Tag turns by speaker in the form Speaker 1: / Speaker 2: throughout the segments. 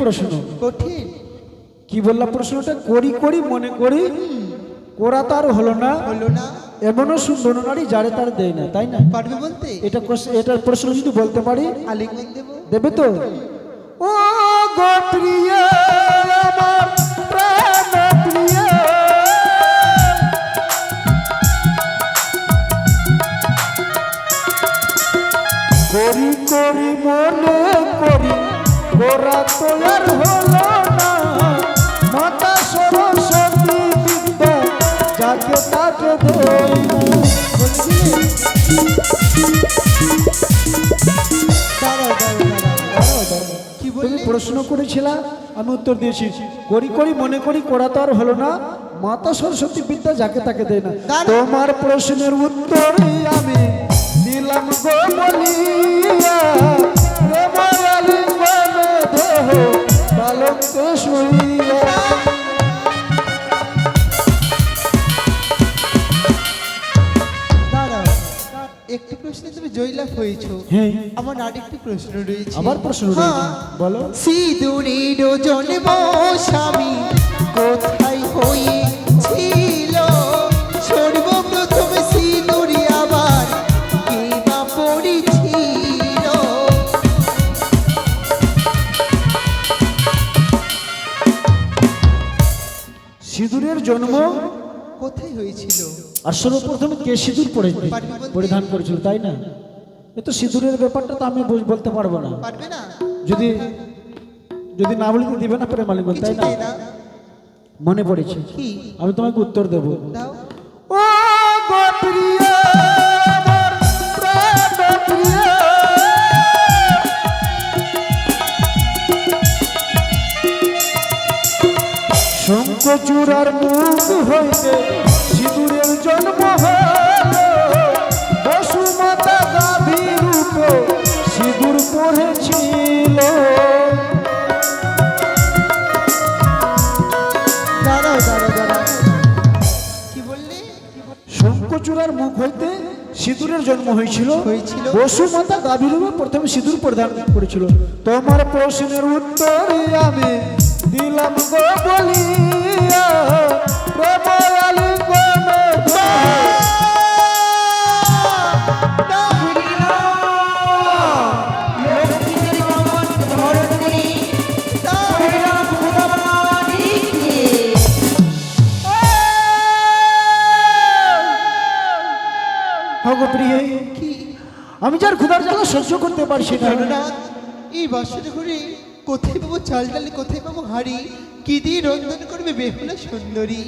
Speaker 1: প্রশ্ন।
Speaker 2: কঠিন।
Speaker 1: কি বললাম প্রশ্নটা? করি করি মনে করি করা তার হলো না, এমনও সুন্দর নারী যারে তার দেয় না, তাই না?
Speaker 2: পারবে বলতে?
Speaker 1: এটার প্রশ্ন যদি বলতে পারি
Speaker 2: আলিঙ্গন দেব।
Speaker 1: দেবে তো? ও গো প্রিয় আমার প্রাণ প্রিয়, করি করি মনে করি ওরা তো আর হলো না, মাতা সরস্বতী বিদ্যা যাকে তাকে দেই না। তুমি প্রশ্ন করেছিলা, আমি উত্তর দিয়েছি করি করি মনে করি করা তো আর হলো না, মাতা সরস্বতী বিদ্যা যাকে তাকে দেয় না। তোমার প্রশ্নের উত্তর আমি দিলাম গো বলিয়া, প্রেমের আলিঙ্গনে দেহ বালকে শুইয়া।
Speaker 2: একটি প্রশ্নে তুমি জয়লাভ হয়েছো।
Speaker 1: হ্যাঁ,
Speaker 2: আমার আরেকটি প্রশ্ন রয়েছে।
Speaker 1: আবার প্রশ্ন রয়েছে, বলো।
Speaker 2: সিঁদুরের জন্ম স্বামী কোথায় হয়েছিল? সর্বপ্রথম সিঁদুরে আবার কে বা পড়েছিল?
Speaker 1: সিঁদুরের জন্ম
Speaker 2: কোথায় হয়েছিল?
Speaker 1: আর সর্বপ্রথম কে সিঁদুর পরিধান করেছিল, তাই না? এ তো সিঁদুরের ব্যাপারটা তো আমি বলতে পারবো না।
Speaker 2: পারবে না?
Speaker 1: যদি যদি না বলিতে দিবে না প্রেম আলিঙ্গন, তাই না? মনে পড়েছে, আমি তোমাকে উত্তর দেবো।
Speaker 2: দাও।
Speaker 1: ও গো প্রিয় আমার প্রাণ প্রিয়, শঙ্খচূড়ার মুখ হইতে সিঁদুরের জন্ম হলো, বসুমাতা গাভীর উপর সিঁদুর পড়েছিল।
Speaker 2: কি বললে?
Speaker 1: শঙ্খচূড়ার মুখ হইতে সিঁদুরের জন্ম হয়েছিল, বসুমাতা গাভীর উপর প্রথমে সিঁদুর প্রদান করেছিল। তোমার প্রশ্নের উত্তর আমি দিলাম গো বলিয়া, প্রেমের আলিঙ্গনে আমি যার ক্ষুধার জ্বালা সহ্য করতে পারছি না।
Speaker 2: এই বাসনে ঘুরে কোথায় পাবো চাল ডালি, কোথায় পাবো হাড়ি, কি দিয়ে রন্ধন করবে বেহুলা সুন্দরী?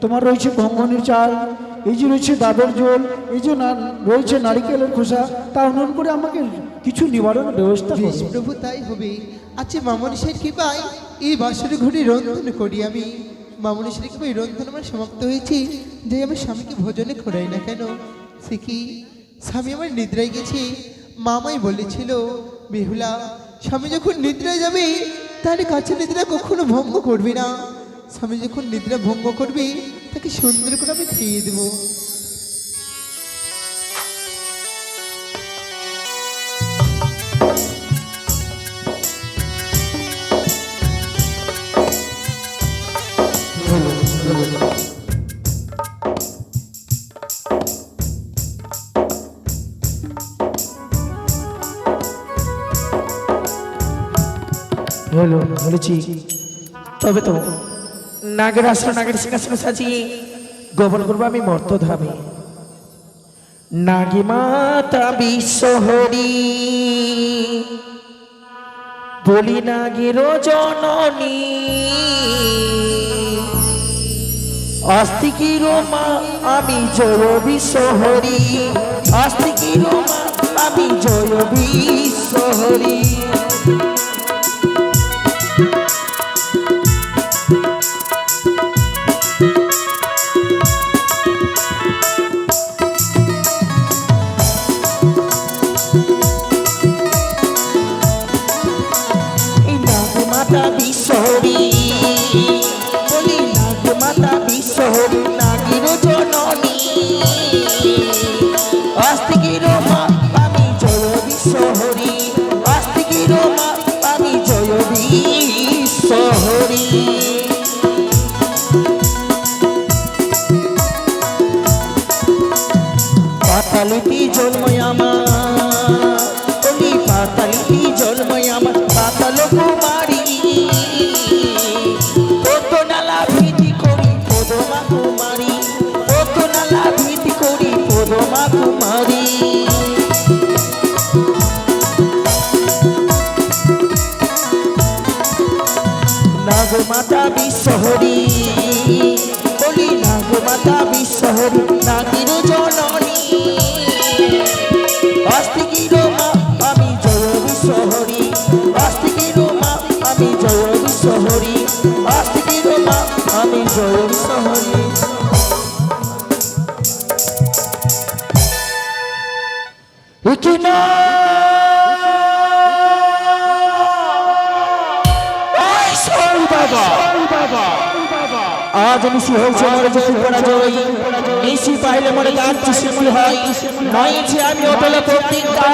Speaker 1: তোমার রয়েছে গঙ্গনের চাল, এই যে রয়েছে ডাবের জল, এই যে রয়েছে নারিকেলের খোসা, তা অনুমান করে আমাকে কিছু নিবারণ ব্যবস্থা
Speaker 2: বেশ প্রভু, তাই হবে। আচ্ছা মামনীষের কৃপায় এই বাসনে ঘুরে রন্ধন করি আমি। মামনীষের কৃপায় রন্ধন আমার সমাপ্ত হয়েছে, যে আমি স্বামীকে ভোজনে খোড়াই না কেন? সে কি স্বামী আমার নিদ্রায় গেছে? মামাই বলেছিল বেহুলা স্বামী যখন নিদ্রায় যাবে তাহলে কাছে নিদ্রা কখনো ভঙ্গ করবি না। স্বামী যখন নিদ্রা ভঙ্গ করবি তাকে সুন্দর করে আমি খেয়ে দেবো।
Speaker 1: বলেছি
Speaker 3: তবে তো নাগের আসন নাগের সিংহাসন সাজিয়ে গোপন করবো আমি মর্তধামে। নাগী মাতা বিশ্বহরি বলি নাগের জননী, আস্তিকি রোমা আমি জয় বিশ্বহরি, আস্তিকি রোমা আমি জয় বিশ্বহরি। মাতা বিশ্বহরি বলি নাগ মাতা বিশ্বহরি নাগির জননী, আস্তিকির মা আমি জয় বিশ্বহরি, আস্তিকির মা আমি জয় গো মাতা বিশ্বহরি, বলি না গো মাতা বিশ্বহরি, নাগির জননী আস্তিকির মা আমি জয় বিশ্বহরি, আস্তিকির মা আমি জয় বিশ্বহরি, আস্তিকির মা আমি জয় বিশ্বহরি। আজ নিশি হয়েছে মরে জয় পরাজয়, নিশি পাইলে মরে কাঁদছি শিশু হয়, নয়েছে আমি অটল প্রতিজ্ঞা,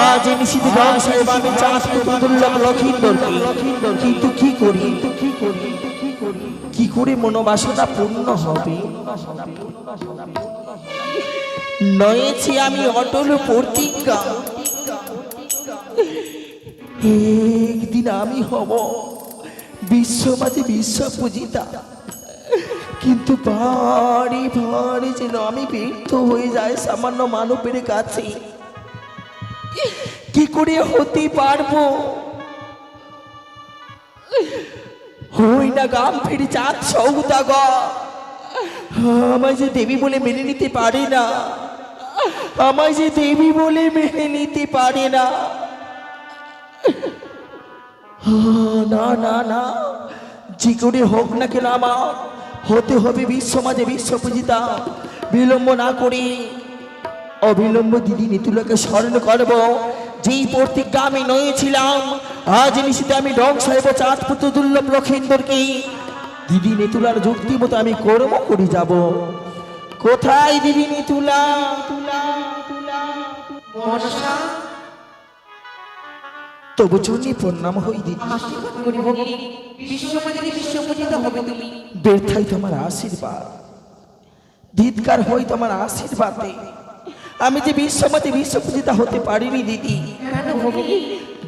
Speaker 3: আজ নিশিতে গান সাহেব আমি চাঁদকে দুর্লভ লক্ষিন্দরকে, কিন্তু কি করে মনোবাসনা পূর্ণ হবে, নয়েছে আমি অটল প্রতিজ্ঞা, একদিন আমি হব বিশ্ব মাঝে বিশ্ব পূজিতা, কিন্তু বাড়ি ভাড়ি যেন আমি ব্যর্থ হয়ে যায় সামান্য মানবের কাছে, কি করে হতে পারবো, হই না গাম ফিরে চাঁদ সৌদাগর, আমায় যে দেবী বলে মেনে নিতে পারে না, আমায় যে দেবী বলে মেনে নিতে পারে না, না না না, যে করে হোক না কেন আমার হতে হবে বিশ্ব মাঝে বিশ্ব পূজিতা, বিলম্ব না করে অবিলম্ব দিদি নিতুলাকে স্মরণ করব, যেই প্রতিজ্ঞা আমি নয়েছিলাম, আজ নিশিতে আমি ধ্বংস হইব চাঁদপুত্র দুর্লভ লক্ষিন্দরকে, দিদি নিতুলার যুক্তি মতো আমি কর্ম করে যাব। কোথায় দিদি নিতুলা? তবু চুনি প্রণাম হই দিদি, ব্যর্থাই তোমার আশীর্বাদ, ধিৎকার হই তোমার আশীর্বাদে, আমি যে বিশ্বমাতে বিশ্বপূজিতা হতে পারিনি দিদি,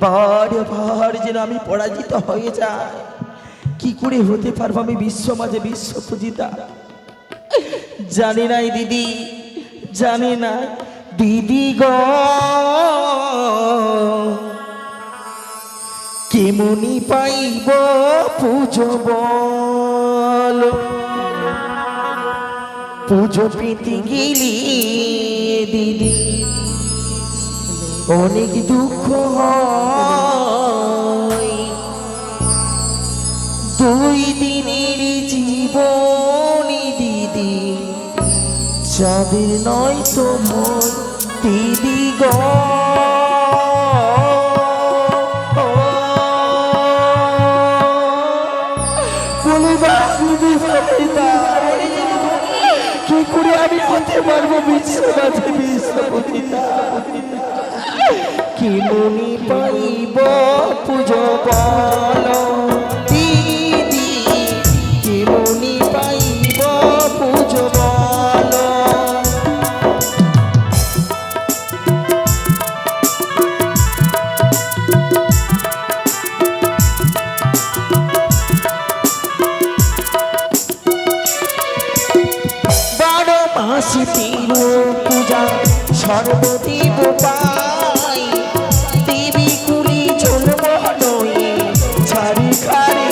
Speaker 3: বারে বার যেন আমি পরাজিত হয়ে যাই, কি করে হতে পারবো আমি বিশ্বমাঝে বিশ্বপূজিতা, জানি নাই দিদি, জানি না দিদি গো, কেমনি পাইব পুজো বল, পুজো পেতে গেলি দিদি অনেক দুঃখ হয়, 2 দিনের জীবনী দিদি যাদের নয় তো ভয় দিদি গো, কি করে আমি হতে পারবো বিশ্বনাথে বিশ্বপতিতা, কি মনি পাইব পুজো বল দিদি, কি মনি পাইব পুজো বল, পূজা সর্বদেব পাই, দেবী কুলি জন্ম নয়ে ছাড়ি খারে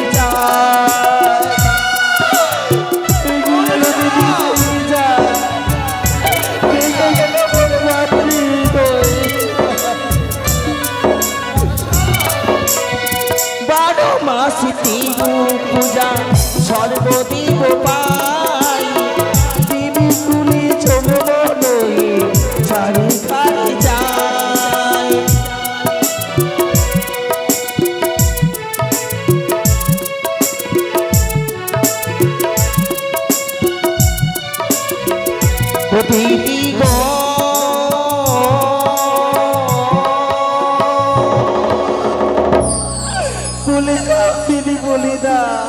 Speaker 3: বারো মাসে তিরু পূজা সর্বদেব পাই, দেবী কুলি জন্ম নয়ে ছাড়ি খারে যায়, দিদি গো বলে দাও দিদি, বলে দাও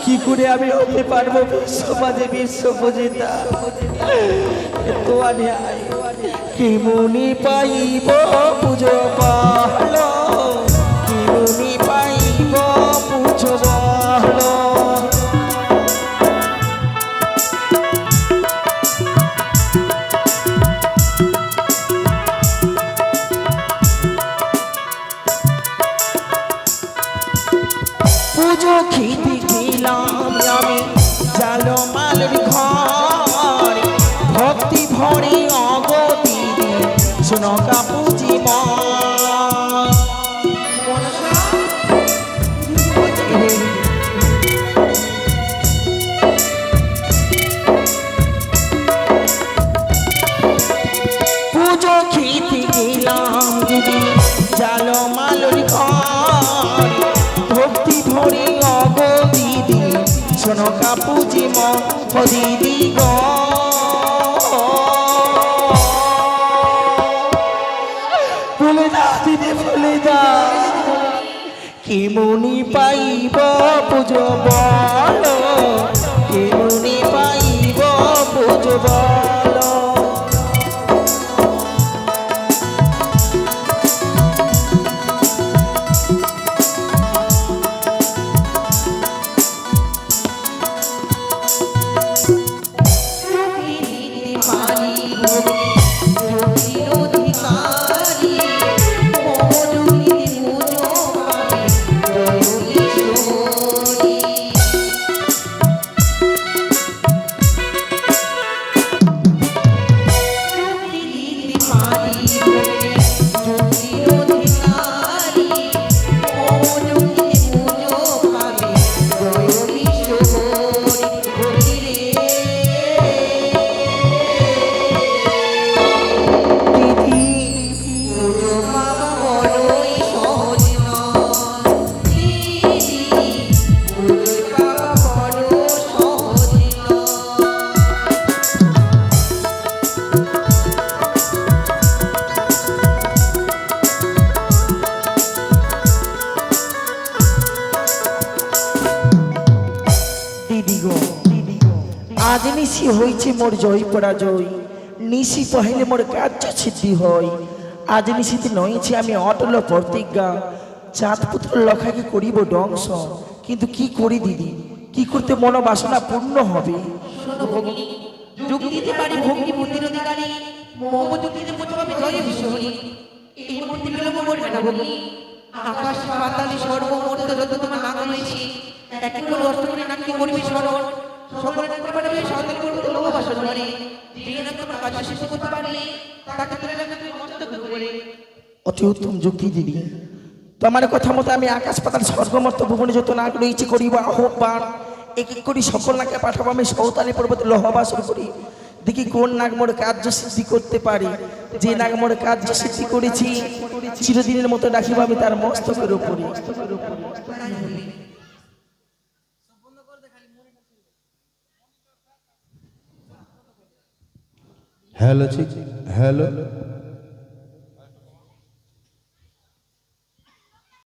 Speaker 3: কি করে আমি হতে পারবো বিশ্বমাঝে বিশ্বপূজিতা, তো অন্যায় কেমনি পাইব পুজো বল, কেমনি পাইব পুজো বল, পুজো খেতে গেলাম আমি জালমালের ঘর, ভক্তি ভরে অগতি সোনকা পুজি মা। পুজো খেতে গেলাম দিদি জালমালের ঘর, ভক্তি ভরে অগ দিদি সোনকা পুজি মা দিদি গ। বলে দা দিদি বলে দা, কেমনি পাইব পুজো বলো, কেমনি পাইব পুজো বলো। আজ নিশি হয়েছে মোর জয় পরাজয়, নিশি পহিলে মোর কার্য সিদ্ধি হয়। আজ নিশিতে নইছে আমি অটল প্রতিজ্ঞা, চাঁদ পুত্র লখাকে করিব ধ্বংস। কিন্তু কি করি দিদি, কি করতে মনোবাসনা পূর্ণ হবে?
Speaker 4: শোনো ভগিনী, যুক্তি দিতে পারি ভক্তি বুদ্ধির অধিকারী, মোহ যুক্তিতে প্রথমে জয় বিশ্বহরি। এই মূর্তি বিলম্ব করবে না ভগিনী। আকাশ পাতালে সর্বমূর্ত যত তোমার নাম রয়েছে, একে করে অষ্ট করে নাকি করবে স্মরণ। সকলে নাকি পাঠাবে সাধন করতে লোভ বাসন ধরে। যে না তোমার কাজ শেষ করতে পারলে তাকে তুলে রাখবে তুমি মস্তক করে।
Speaker 3: অতি উত্তম যুক্তি দিদি। তোমার কথা মতো আমি আকাশ পাতাল স্বর্গমর্ত ভুবনে যত নাগ রয়েছে করিব আহ্বান। এক এক করে সকল নাকে পাঠাবো আমি সৌতালি পর্বতে লহবাসন করি। দেখি কোন নাগ মোর কার্য সিদ্ধি করতে পারে। যে নাগ মোর কার্য সিদ্ধি করেছি চিরদিনের মতো রাখিব আমি তার মস্তকের উপরে।
Speaker 5: হ্যালো চিক, হ্যালো।